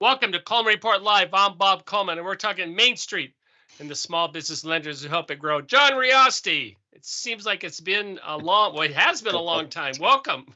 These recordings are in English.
Welcome to Coleman Report Live. I'm Bob Coleman, and we're talking Main Street and the small business lenders who help it grow. John Reosti. It seems like it's been it has been a long time. Welcome.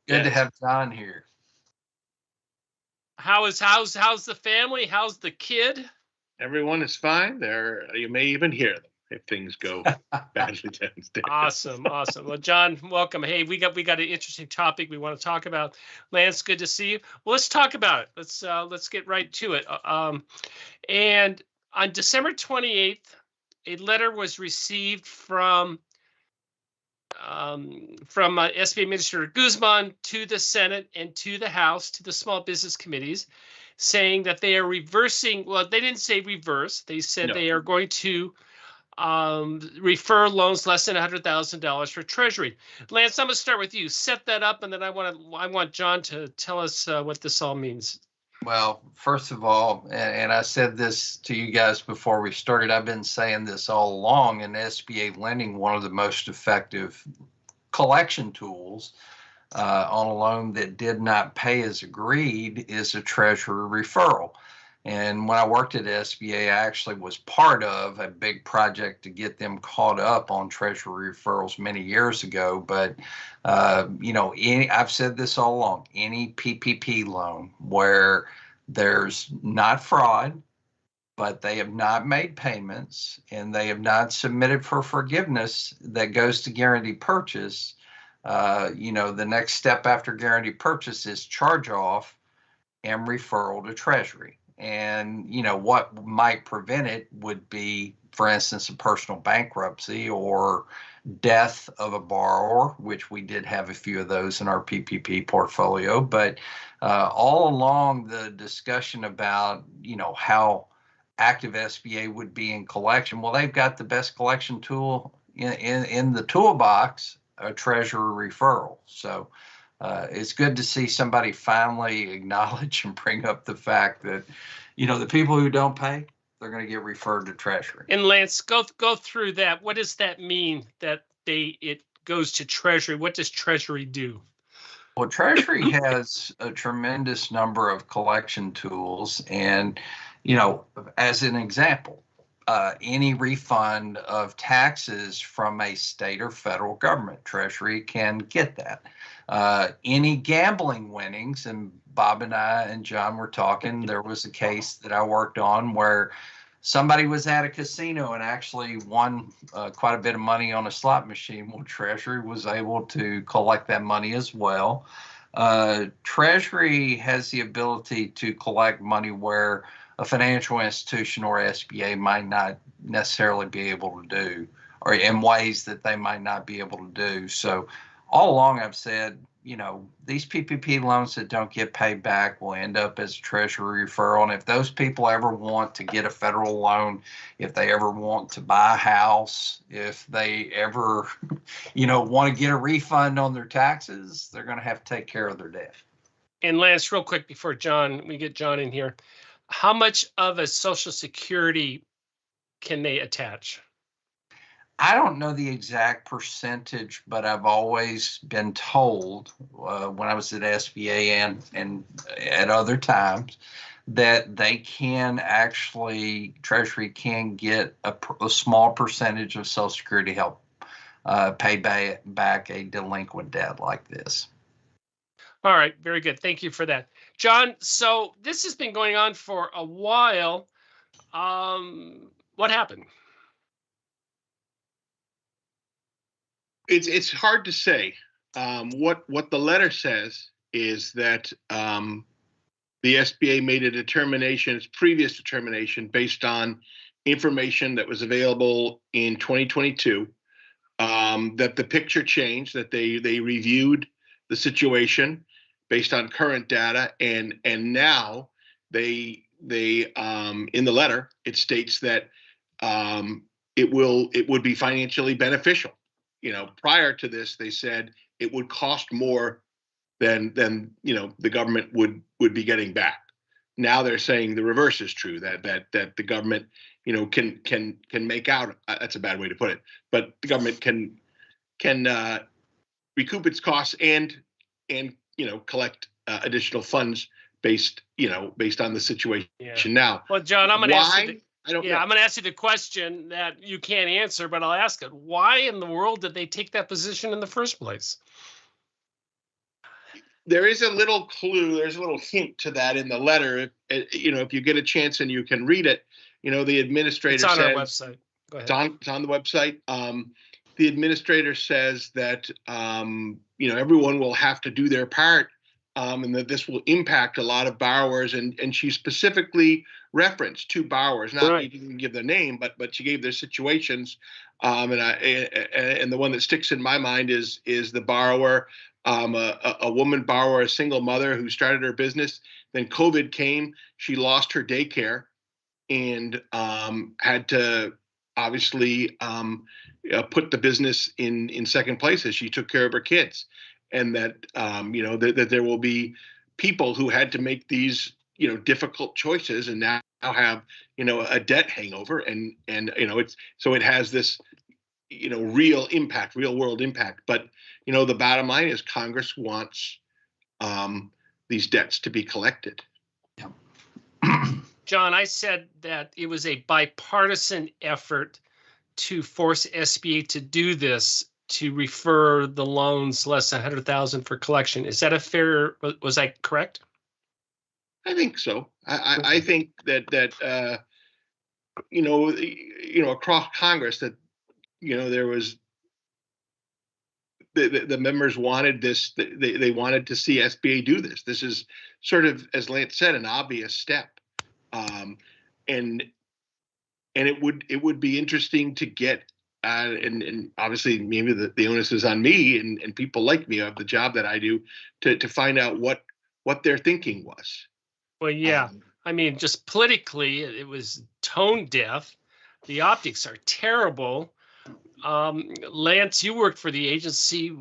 Good to have John here. How's the family? How's the kid? Everyone is fine. You may even hear them if things go badly downstairs. Awesome. Well, John, welcome. Hey, we got an interesting topic we want to talk about. Lance, good to see you. Well, let's talk about it. Let's get right to it. And on December 28th, a letter was received from SBA Administrator Guzman to the Senate and to the House, to the small business committees, saying that they are reversing. Well, they didn't say reverse. They said they are going to refer loans less than $100,000 for Treasury. Lance, I'm going to start with you. Set that up, and then I want John to tell us what this all means. Well, first of all, and I said this to you guys before we started, I've been saying this all along, in SBA lending, one of the most effective collection tools on a loan that did not pay as agreed is a Treasury referral. And when I worked at SBA, I actually was part of a big project to get them caught up on Treasury referrals many years ago. But, I've said this all along, any PPP loan where there's not fraud, but they have not made payments and they have not submitted for forgiveness that goes to guaranteed purchase, the next step after guaranteed purchase is charge off and referral to Treasury. And, what might prevent it would be, for instance, a personal bankruptcy or death of a borrower, which we did have a few of those in our PPP portfolio. But all along the discussion about, how active SBA would be in collection, well, they've got the best collection tool in the toolbox, a Treasury referral. So it's good to see somebody finally acknowledge and bring up the fact that, the people who don't pay, they're going to get referred to Treasury. And Lance, go through that. What does that mean that it goes to Treasury? What does Treasury do? Well, Treasury has a tremendous number of collection tools. And, as an example, any refund of taxes from a state or federal government, Treasury can get that. Any gambling winnings, and Bob and I and John were talking, there was a case that I worked on where somebody was at a casino and actually won quite a bit of money on a slot machine. Well, Treasury was able to collect that money as well. Treasury has the ability to collect money where a financial institution or SBA might not necessarily be able to do, or in ways that they might not be able to do. So all along I've said, these PPP loans that don't get paid back will end up as a Treasury referral. And if those people ever want to get a federal loan, if they ever want to buy a house, if they ever, want to get a refund on their taxes, they're going to have to take care of their debt. And Lance, real quick before we get John in here, how much of a Social Security can they attach? I don't know the exact percentage, but I've always been told when I was at SBA and at other times that they can actually, Treasury can get a small percentage of Social Security help pay back a delinquent debt like this. All right, very good. Thank you for that. John, so this has been going on for a while. What happened? It's hard to say. What the letter says is that the SBA made a determination, its previous determination, based on information that was available in 2022, that the picture changed, that they reviewed the situation based on current data, and now they in the letter it states that it would be financially beneficial. Prior to this, they said it would cost more than the government would be getting back. Now they're saying the reverse is true, that the government can make out, that's a bad way to put it, but the government can recoup its costs and collect additional funds based on the situation. Yeah. Now, well, John, I'm going to ask you. I don't know. I'm going to ask you the question that you can't answer, but I'll ask it. Why in the world did they take that position in the first place? There is a little clue. There's a little hint to that in the letter. If you get a chance and you can read it, the administrator says. It's on our website. Go ahead. It's on the website. The administrator says that, everyone will have to do their part, and that this will impact a lot of borrowers. And she specifically referenced 2 borrowers. Not right. She didn't give their name, but she gave their situations. And the one that sticks in my mind is the borrower, a woman borrower, a single mother who started her business. Then COVID came. She lost her daycare and had to obviously put the business in second place as she took care of her kids. And that, that there will be people who had to make these, difficult choices and now have, a debt hangover. And it has this, real world impact. But, the bottom line is Congress wants these debts to be collected. Yeah. John, I said that it was a bipartisan effort to force SBA to do this, to refer the loans less than $100,000 for collection. Is that a fair? Was I correct? I think so. I think that across Congress that there was the members wanted this. They wanted to see SBA do this. This is sort of, as Lance said, an obvious step. And it would be interesting to get, and obviously maybe the onus is on me and people like me of the job that I do to find out what their thinking was. Well, yeah. I mean, just politically, it was tone deaf. The optics are terrible. Lance, you worked for the agency.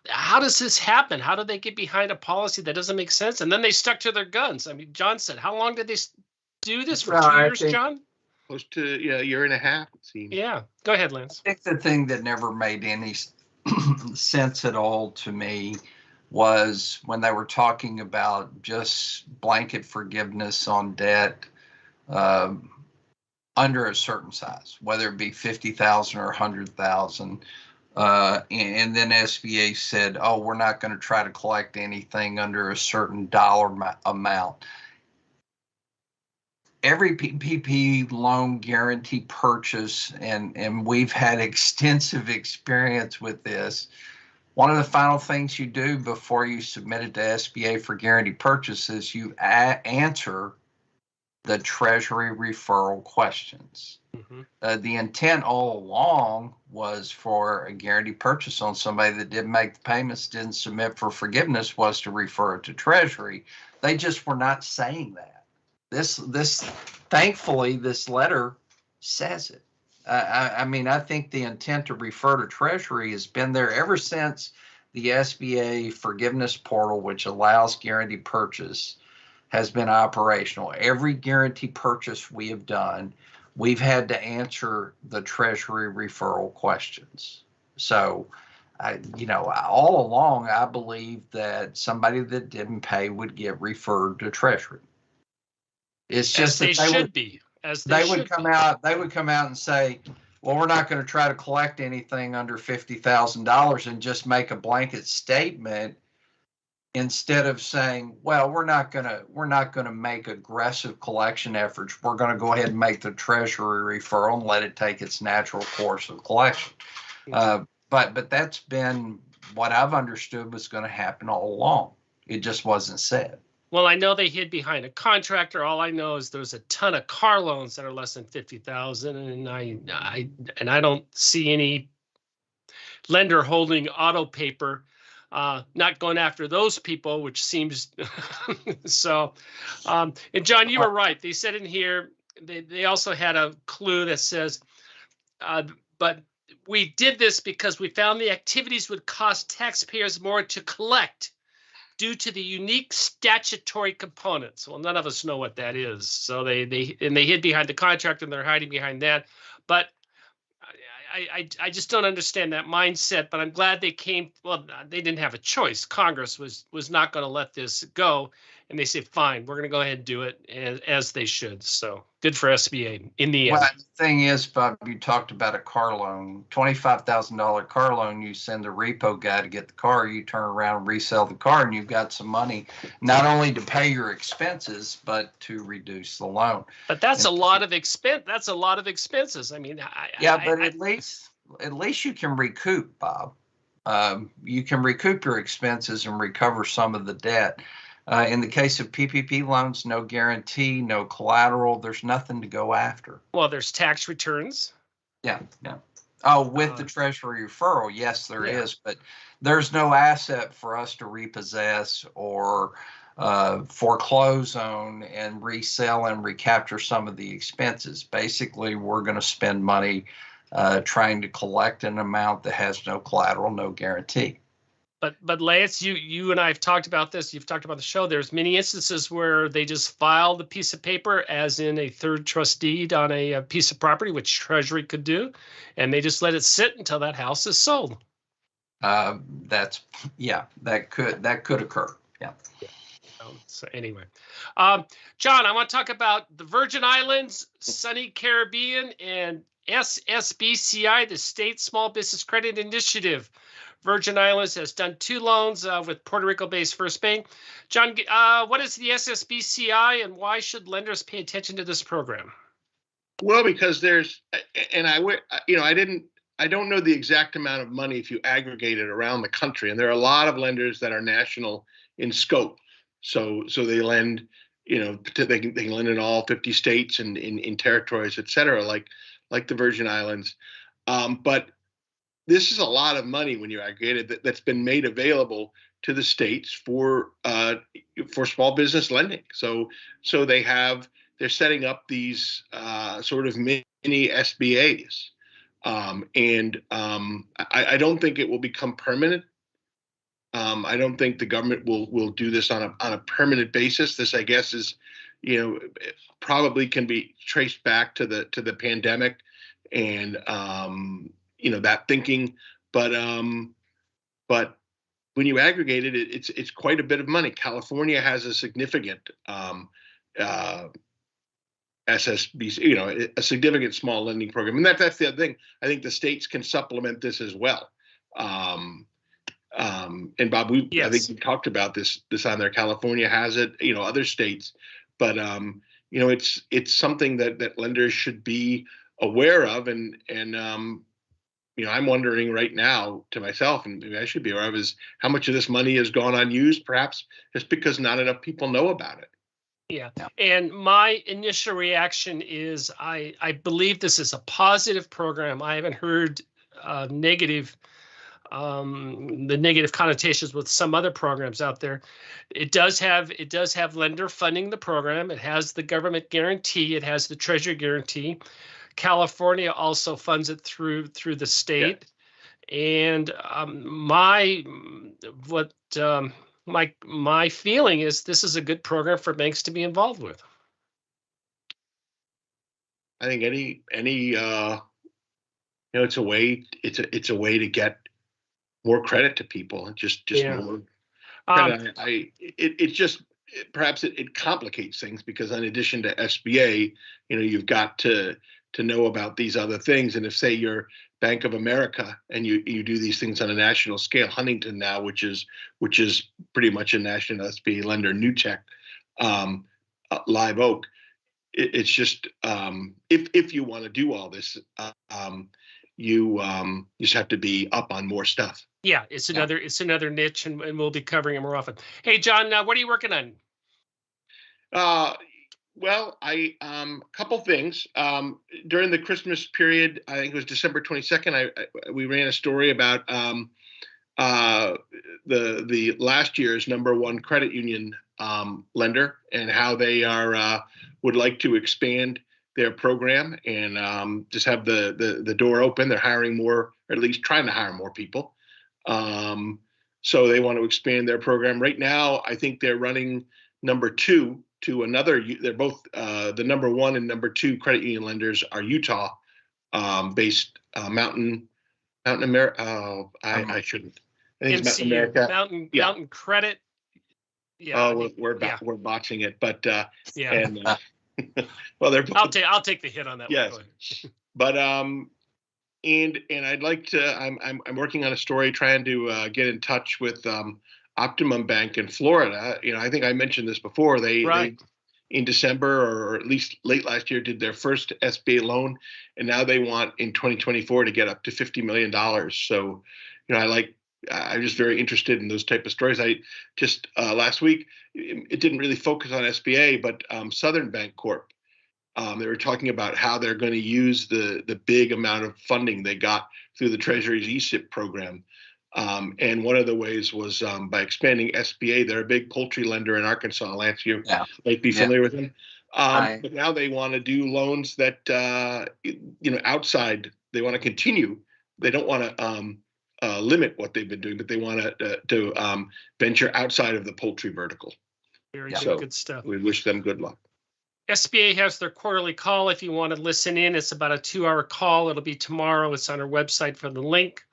How does this happen? How do they get behind a policy that doesn't make sense? And then they stuck to their guns. I mean, John said, how long did they do this for? 2 years, John? Close to a year and a half, it seems. Yeah. Go ahead, Lance. I think the thing that never made any sense at all to me was when they were talking about just blanket forgiveness on debt under a certain size, whether it be 50,000 or 100,000. And then SBA said, oh, we're not going to try to collect anything under a certain dollar amount. Every PPP loan guarantee purchase, and we've had extensive experience with this, one of the final things you do before you submit it to SBA for guarantee purchase is you answer the Treasury referral questions. Mm-hmm. The intent all along was for a guarantee purchase on somebody that didn't make the payments, didn't submit for forgiveness, was to refer it to Treasury. They just were not saying that. This thankfully, this letter says it. I mean, I think the intent to refer to Treasury has been there ever since the SBA forgiveness portal, which allows guarantee purchase, has been operational. Every guarantee purchase we have done, we've had to answer the Treasury referral questions. So, all along, I believe that somebody that didn't pay would get referred to Treasury. It's just as they would come out and say, well, we're not going to try to collect anything under $50,000 and just make a blanket statement, instead of saying, well, we're not going to make aggressive collection efforts. We're going to go ahead and make the Treasury referral and let it take its natural course of collection. But that's been what I've understood was going to happen all along. It just wasn't said. Well, I know they hid behind a contractor. All I know is there's a ton of car loans that are less than 50,000, and I don't see any lender holding auto paper, not going after those people, which seems so. And John, you were right. They said in here they also had a clue that says, but we did this because we found the activities would cost taxpayers more to collect due to the unique statutory components. Well, none of us know what that is. So they hid behind the contract, and they're hiding behind that. But I just don't understand that mindset. But I'm glad they came. Well, they didn't have a choice. Congress was not going to let this go. and they say, fine, we're going to go ahead and do it as they should. So good for SBA in the end. Well, the thing is, Bob, you talked about a car loan, $25,000 car loan. You send a repo guy to get the car, you turn around and resell the car, and you've got some money not only to pay your expenses, but to reduce the loan. But that's a lot of expense. That's a lot of expenses. I mean, but at least you can recoup, Bob. You can recoup your expenses and recover some of the debt. In the case of PPP loans, no guarantee, no collateral. There's nothing to go after. Well, there's tax returns. Yeah. Oh, with the Treasury referral, yes, there is, but there's no asset for us to repossess or foreclose on and resell and recapture some of the expenses. Basically, we're going to spend money trying to collect an amount that has no collateral, no guarantee. But Lance, you and I have talked about this. You've talked about the show. There's many instances where they just file the piece of paper as in a third trust deed on a piece of property, which Treasury could do, and they just let it sit until that house is sold. That could occur. Yeah. So anyway, John, I want to talk about the Virgin Islands, Sunny Caribbean, and SSBCI, the State Small Business Credit Initiative. Virgin Islands has done 2 loans with Puerto Rico-based First Bank. John, what is the SSBCI, and why should lenders pay attention to this program? Well, because there's, and I don't know the exact amount of money if you aggregate it around the country, and there are a lot of lenders that are national in scope. So they lend, they can lend in all 50 states and in territories, et cetera, like the Virgin Islands. But this is a lot of money when you aggregate it that's been made available to the states for small business lending. So they're setting up these sort of mini SBAs, and I don't think it will become permanent. I don't think the government will do this on a permanent basis. This, I guess, is probably can be traced back to the pandemic and that thinking, but when you aggregate it, it's quite a bit of money. California has a significant SSBC, a significant small lending program, and that's the other thing. I think the states can supplement this as well. And Bob, I think we talked about this on there. California has it, other states, but it's something that lenders should be aware of, and I'm wondering right now to myself, and maybe I should be aware of, is how much of this money has gone unused, perhaps just because not enough people know about it. Yeah. And my initial reaction is I believe this is a positive program. I haven't heard the negative connotations with some other programs out there. It does have lender funding the program. It has the government guarantee. It has the Treasury guarantee. California also funds it through the state. Yeah. And my feeling is this is a good program for banks to be involved with. I think it's a way to get more credit to people, just more credit. Perhaps it complicates things, because in addition to SBA, you've got to know about these other things. And if, say, you're Bank of America and you do these things on a national scale, Huntington now, which is pretty much a national SBA lender, Newtek, Live Oak, it's just if you want to do all this, you just have to be up on more stuff. Yeah, it's another niche, and we'll be covering it more often. Hey, John, what are you working on? Well, a couple things. During the Christmas period, I think it was December 22nd, we ran a story about the last year's #1 credit union lender, and how they would like to expand their program and just have the door open. They're hiring more, or at least trying to hire more people. So they want to expand their program. Right now, I think they're running #2 to another. They're both the #1 and #2 credit union lenders are Utah based Mountain America. I shouldn't. I think it's Mountain America. Mountain Credit. Yeah. We're botching it, but yeah. And well, they're both, I'll take the hit on that. Yes, but and I'd like to. I'm working on a story trying to get in touch with Optimum Bank in Florida. I think I mentioned this before. They in December, or at least late last year, did their first SBA loan, and now they want in 2024 to get up to $50 million. So, I'm just very interested in those type of stories. I just last week, it didn't really focus on SBA, but Southern Bank Corp. They were talking about how they're going to use the big amount of funding they got through the Treasury's ESIP program. And one of the ways was by expanding SBA. They're a big poultry lender in Arkansas. Lance, you might be familiar with them. But now they want to do loans that, outside. They want to continue. They don't want to limit what they've been doing, but they want to venture outside of the poultry vertical. Very good stuff. We wish them good luck. SBA has their quarterly call. If you want to listen in, it's about a 2-hour call. It'll be tomorrow. It's on our website for the link.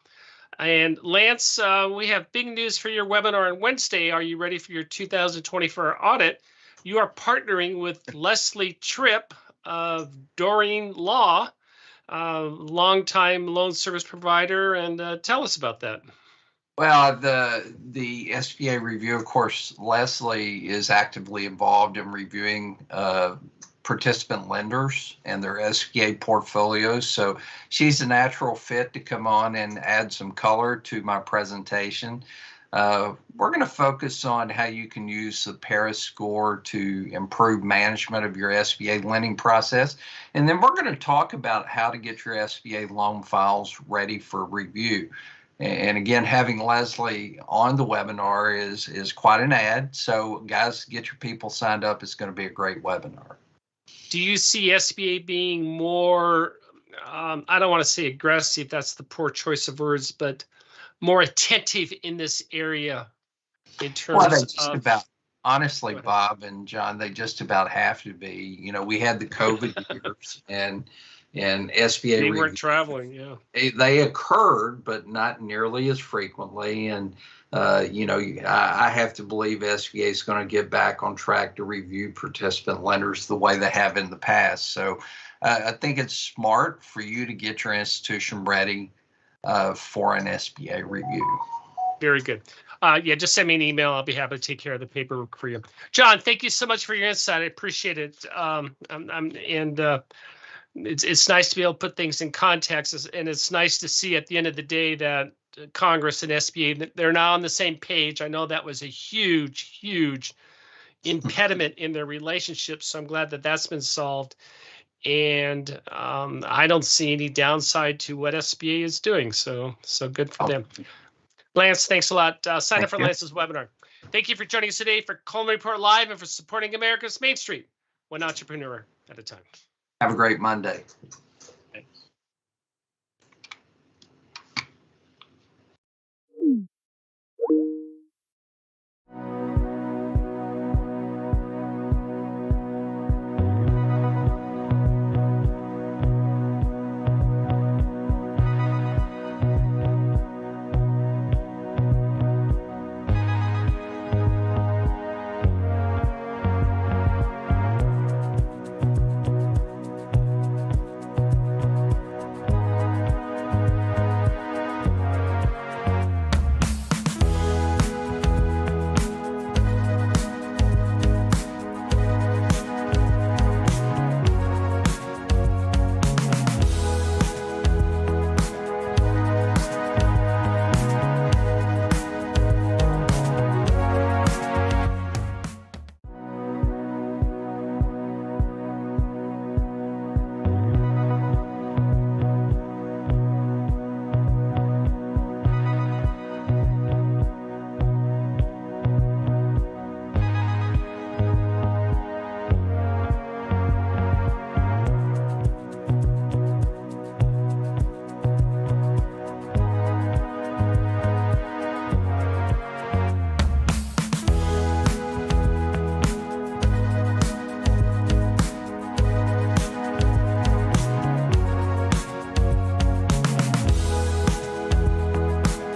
And Lance, we have big news for your webinar on Wednesday. Are you ready for your 2024 audit? You are partnering with Leslie Tripp of Doreen Law, longtime loan service provider. And tell us about that. Well, the SBA review, of course, Leslie is actively involved in reviewing participant lenders and their SBA portfolios. So she's a natural fit to come on and add some color to my presentation. We're going to focus on how you can use the Paris score to improve management of your SBA lending process. And then we're going to talk about how to get your SBA loan files ready for review. And again, having Leslie on the webinar is quite an add. So guys, get your people signed up. It's going to be a great webinar. Do you see SBA being more, I don't want to say aggressive, that's the poor choice of words, but more attentive in this area in terms of... Honestly, Bob and John, they just about have to be. We had the COVID years and SBA they weren't traveling. They occurred, but not nearly as frequently. And I have to believe SBA is going to get back on track to review participant lenders the way they have in the past. So I think it's smart for you to get your institution ready for an SBA review. Very good. Just send me an email. I'll be happy to take care of the paperwork for you. John, thank you so much for your insight. I appreciate it. It's nice to be able to put things in context, and it's nice to see at the end of the day that Congress and SBA, they're now on the same page. I know that was a huge impediment in their relationship, so I'm glad that that's been solved. And I don't see any downside to what SBA is doing, so good for them. Lance, thanks a lot. Sign up for Lance's webinar. Thank you for joining us today for Coleman Report Live and for supporting America's Main Street, one entrepreneur at a time. Have a great Monday.